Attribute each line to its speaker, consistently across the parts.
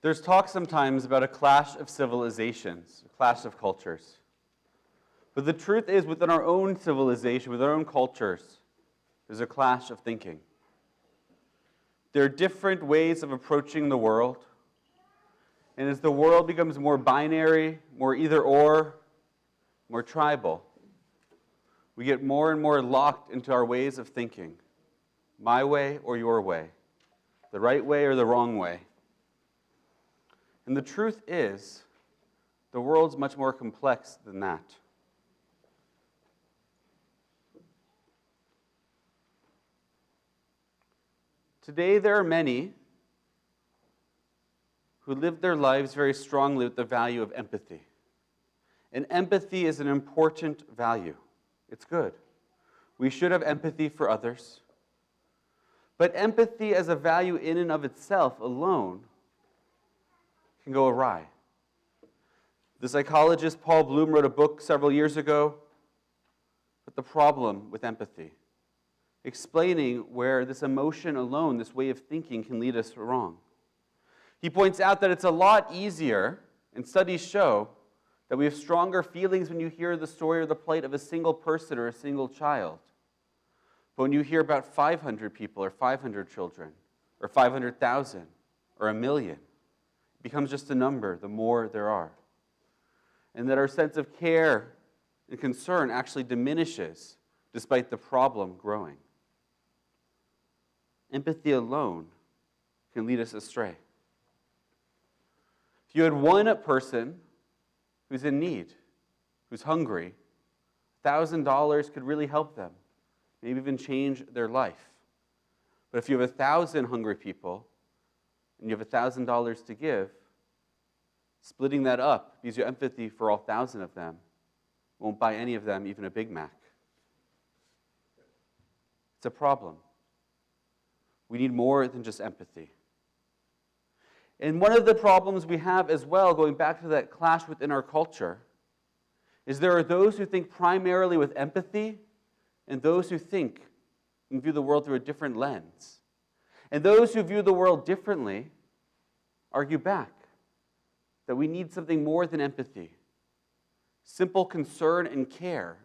Speaker 1: There's talk sometimes about a clash of civilizations, a clash of cultures. But the truth is, within our own civilization, with our own cultures, there's a clash of thinking. There are different ways of approaching the world. And as the world becomes more binary, more either-or, more tribal, we get more and more locked into our ways of thinking. My way or your way. The right way or the wrong way. And the truth is, the world's much more complex than that. Today, there are many who live their lives very strongly with the value of empathy. And empathy is an important value. It's good. We should have empathy for others. But empathy as a value in and of itself alone can go awry. The psychologist Paul Bloom wrote a book several years ago with the problem with empathy, explaining where this emotion alone, this way of thinking, can lead us wrong. He points out that it's a lot easier, and studies show, that we have stronger feelings when you hear the story or the plight of a single person or a single child. But when you hear about 500 people or 500 children or 500,000 or 1 million, it becomes just a number the more there are. And that our sense of care and concern actually diminishes despite the problem growing. Empathy alone can lead us astray. If you had one person who's in need, who's hungry, $1,000 could really help them, maybe even change their life. But if you have 1,000 hungry people and you have $1,000 to give, splitting that up, because you have empathy for all 1,000 of them, won't buy any of them even a Big Mac. It's a problem. We need more than just empathy. And one of the problems we have as well, going back to that clash within our culture, is there are those who think primarily with empathy and those who think and view the world through a different lens. And those who view the world differently argue back that we need something more than empathy. Simple concern and care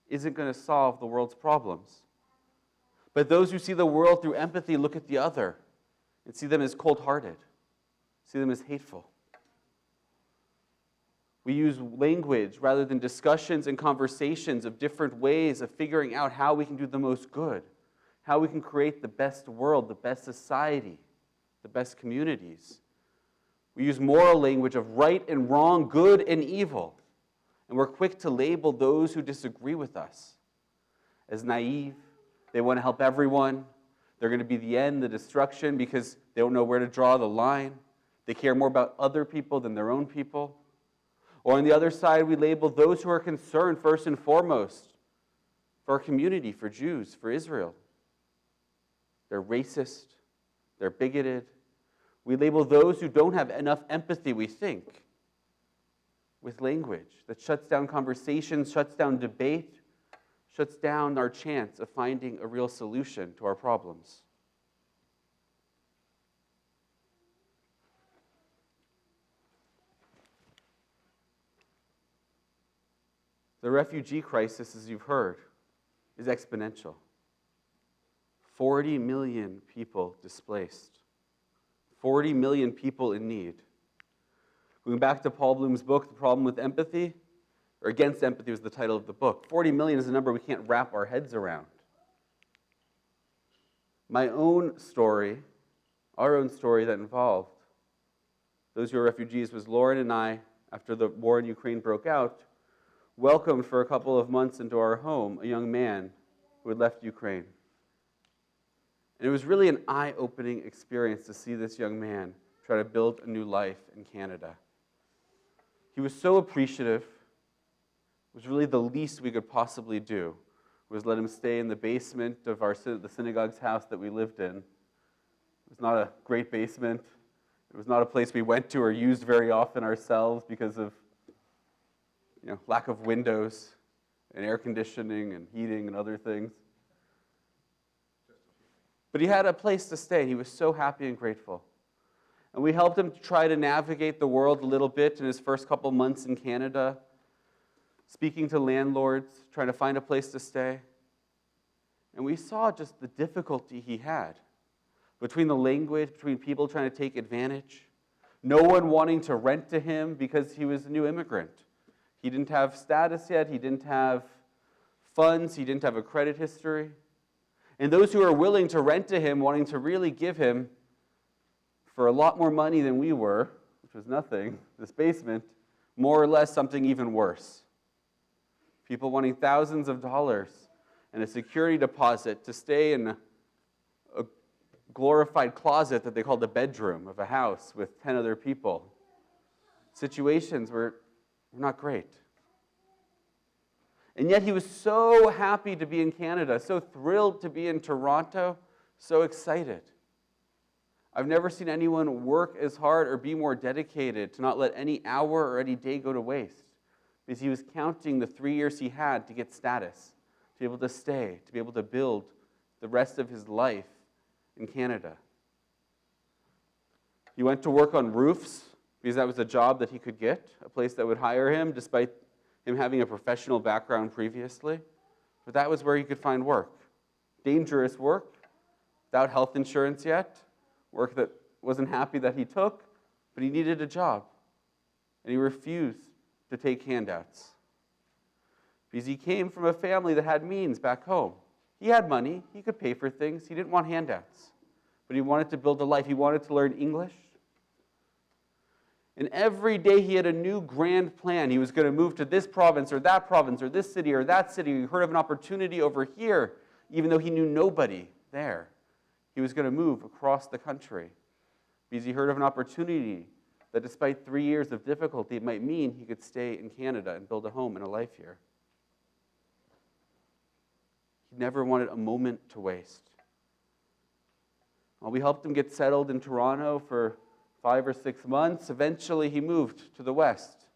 Speaker 1: isn't going to solve the world's problems. But those who see the world through empathy look at the other and see them as cold-hearted, see them as hateful. We use language rather than discussions and conversations of different ways of figuring out how we can do the most good, how we can create the best world, the best society, the best communities. We use moral language of right and wrong, good and evil, and we're quick to label those who disagree with us as naive. They want to help everyone. They're going to be the end, the destruction, because they don't know where to draw the line. They care more about other people than their own people. Or on the other side, we label those who are concerned first and foremost for our community, for Jews, for Israel. They're racist. They're bigoted. We label those who don't have enough empathy, we think, with language that shuts down conversations, shuts down debate, shuts down our chance of finding a real solution to our problems. The refugee crisis, as you've heard, is exponential. 40 million people displaced. 40 million people in need. Going back to Paul Bloom's book, The Problem with Empathy, or Against Empathy was the title of the book. 40 million is a number we can't wrap our heads around. My own story, our own story that involved those who are refugees was Lauren and I, after the war in Ukraine broke out, welcomed for a couple of months into our home a young man who had left Ukraine. And it was really an eye-opening experience to see this young man try to build a new life in Canada. He was so appreciative. It was really the least we could possibly do, was let him stay in the basement of the synagogue's house that we lived in. It was not a great basement. It was not a place we went to or used very often ourselves because of lack of windows and air conditioning and heating and other things. But he had a place to stay, and he was so happy and grateful. And we helped him try to navigate the world a little bit in his first couple months in Canada, speaking to landlords, trying to find a place to stay. And we saw just the difficulty he had between the language, between people trying to take advantage, no one wanting to rent to him because he was a new immigrant. He didn't have status yet, he didn't have funds, he didn't have a credit history. And those who are willing to rent to him, wanting to really give him for a lot more money than we were, which was nothing, this basement, more or less something even worse. People wanting thousands of dollars and a security deposit to stay in a glorified closet that they called the bedroom of a house with 10 other people. Situations were not great. And yet he was so happy to be in Canada, so thrilled to be in Toronto, so excited. I've never seen anyone work as hard or be more dedicated to not let any hour or any day go to waste, because he was counting the 3 years he had to get status, to be able to stay, to be able to build the rest of his life in Canada. He went to work on roofs because that was a job that he could get, a place that would hire him despite him having a professional background previously. But that was where he could find work. Dangerous work, without health insurance yet, work that wasn't happy that he took, but he needed a job. And he refused to take handouts because he came from a family that had means back home. He had money, he could pay for things, he didn't want handouts, but he wanted to build a life. He wanted to learn English. And every day he had a new grand plan. He was going to move to this province or this city or that city. He heard of an opportunity over here, even though he knew nobody there. He was going to move across the country because he heard of an opportunity that despite 3 years of difficulty, it might mean he could stay in Canada and build a home and a life here. He never wanted a moment to waste. Well, we helped him get settled in Toronto for 5 or 6 months. Eventually, he moved to the West,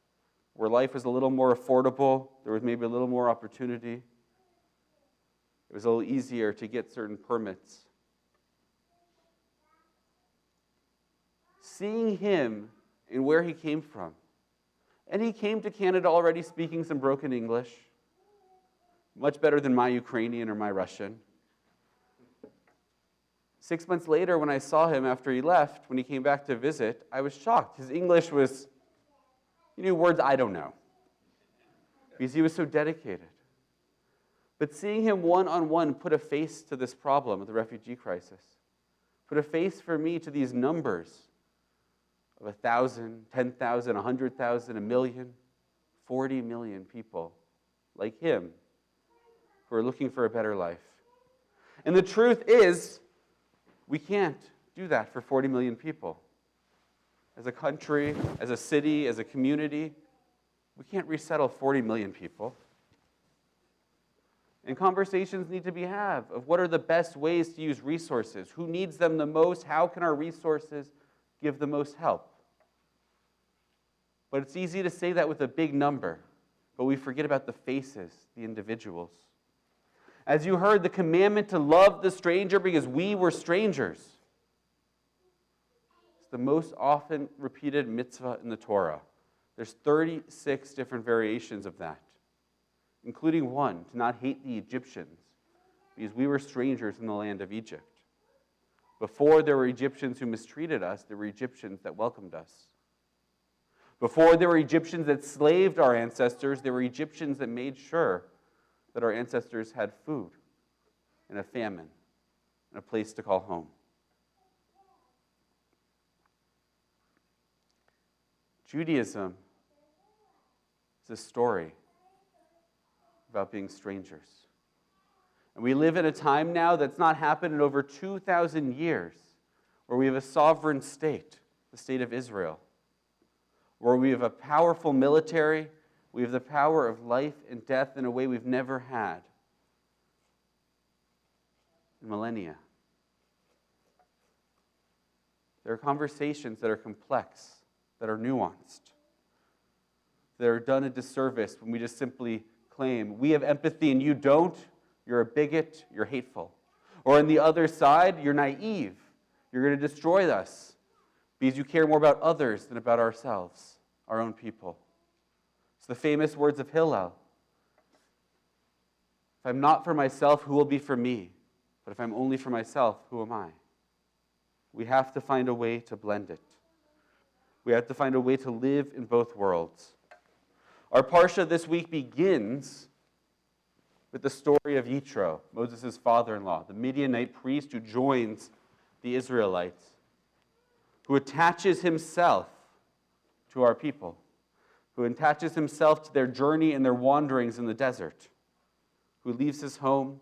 Speaker 1: where life was a little more affordable. There was maybe a little more opportunity. It was a little easier to get certain permits. Seeing him and where he came from, and he came to Canada already speaking some broken English, much better than my Ukrainian or my Russian. 6 months later, when I saw him after he left, when he came back to visit, I was shocked. His English was, he knew words I don't know, because he was so dedicated. But seeing him one-on-one put a face to this problem of the refugee crisis, put a face for me to these numbers of 1,000, 10,000, 100,000, 1 million, 40 million people like him who are looking for a better life. And the truth is, we can't do that for 40 million people. As a country, as a city, as a community, we can't resettle 40 million people. And conversations need to be had of what are the best ways to use resources, who needs them the most, how can our resources give the most help. But it's easy to say that with a big number, but we forget about the faces, the individuals. As you heard, the commandment to love the stranger because we were strangers. It's the most often repeated mitzvah in the Torah. There's 36 different variations of that, including one, to not hate the Egyptians because we were strangers in the land of Egypt. Before there were Egyptians who mistreated us, there were Egyptians that welcomed us. Before there were Egyptians that slaved our ancestors, there were Egyptians that made sure that our ancestors had food and a famine and a place to call home. Judaism is a story about being strangers. And we live in a time now that's not happened in over 2,000 years, where we have a sovereign state, the state of Israel, where we have a powerful military, we have the power of life and death in a way we've never had in millennia. There are conversations that are complex, that are nuanced, that are done a disservice when we just simply claim, we have empathy and you don't, you're a bigot, you're hateful. Or on the other side, you're naive, you're going to destroy us. because you care more about others than about ourselves, our own people. It's the famous words of Hillel. If I'm not for myself, who will be for me? But if I'm only for myself, who am I? We have to find a way to blend it. We have to find a way to live in both worlds. Our Parsha this week begins with the story of Yitro, Moses' father-in-law, the Midianite priest who joins the Israelites, who attaches himself to our people, who attaches himself to their journey and their wanderings in the desert, who leaves his home,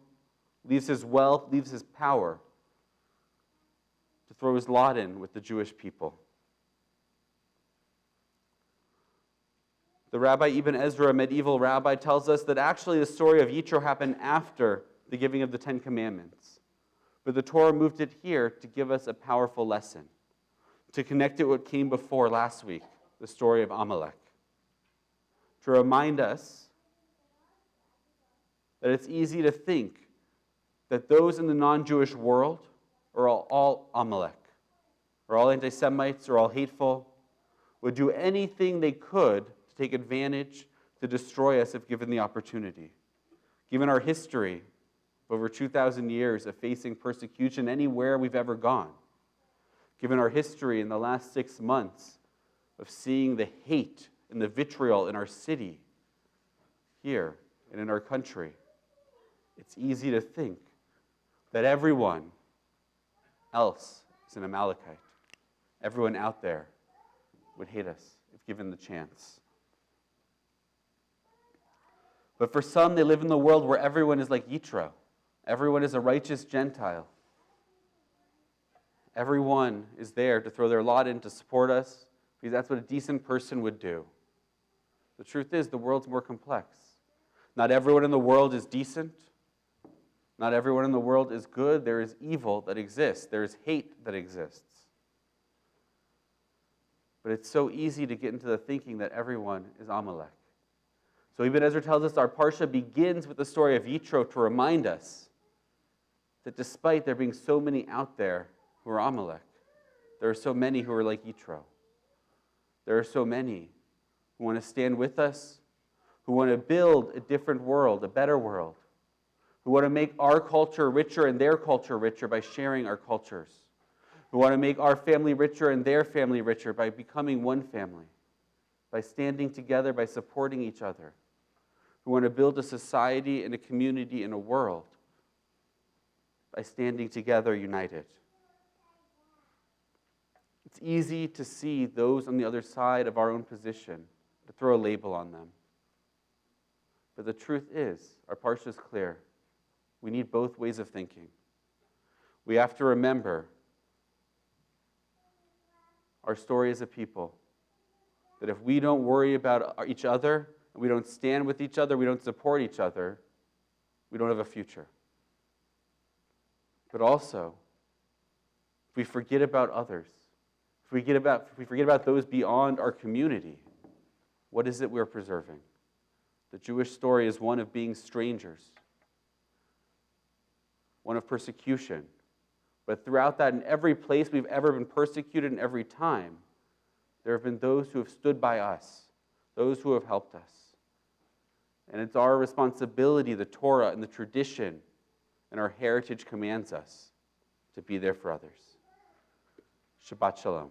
Speaker 1: leaves his wealth, leaves his power to throw his lot in with the Jewish people. The Rabbi Ibn Ezra, a medieval rabbi, tells us that actually the story of Yitro happened after the giving of the Ten Commandments. But the Torah moved it here to give us a powerful lesson, to connect it with what came before last week, the story of Amalek, to remind us that it's easy to think that those in the non-Jewish world are all Amalek, or all anti-Semites, or all hateful, would do anything they could to take advantage, to destroy us if given the opportunity. Given our history of over 2,000 years of facing persecution anywhere we've ever gone, given our history in the last 6 months of seeing the hate and the vitriol in our city, here and in our country, it's easy to think that everyone else is an Amalekite. Everyone out there would hate us if given the chance. But for some, they live in the world where everyone is like Yitro. Everyone is a righteous Gentile. Everyone is there to throw their lot in to support us, because that's what a decent person would do. The truth is, the world's more complex. Not everyone in the world is decent. Not everyone in the world is good. There is evil that exists. There is hate that exists. But it's so easy to get into the thinking that everyone is Amalek. So Ibn Ezra tells us our Parsha begins with the story of Yitro to remind us that despite there being so many out there who are Amalek, there are so many who are like Yitro. There are so many who want to stand with us, who want to build a different world, a better world, who want to make our culture richer and their culture richer by sharing our cultures, who want to make our family richer and their family richer by becoming one family, by standing together, by supporting each other, who want to build a society and a community and a world by standing together united. It's easy to see those on the other side of our own position, to throw a label on them. But the truth is, our Parsha is clear. We need both ways of thinking. We have to remember our story as a people, that if we don't worry about each other, and we don't stand with each other, we don't support each other, we don't have a future. But also, if we forget about others, if we forget about those beyond our community, what is it we're preserving? The Jewish story is one of being strangers, one of persecution. But throughout that, in every place we've ever been persecuted, and every time, there have been those who have stood by us, those who have helped us. And it's our responsibility, the Torah and the tradition and our heritage commands us to be there for others. Shabbat Shalom.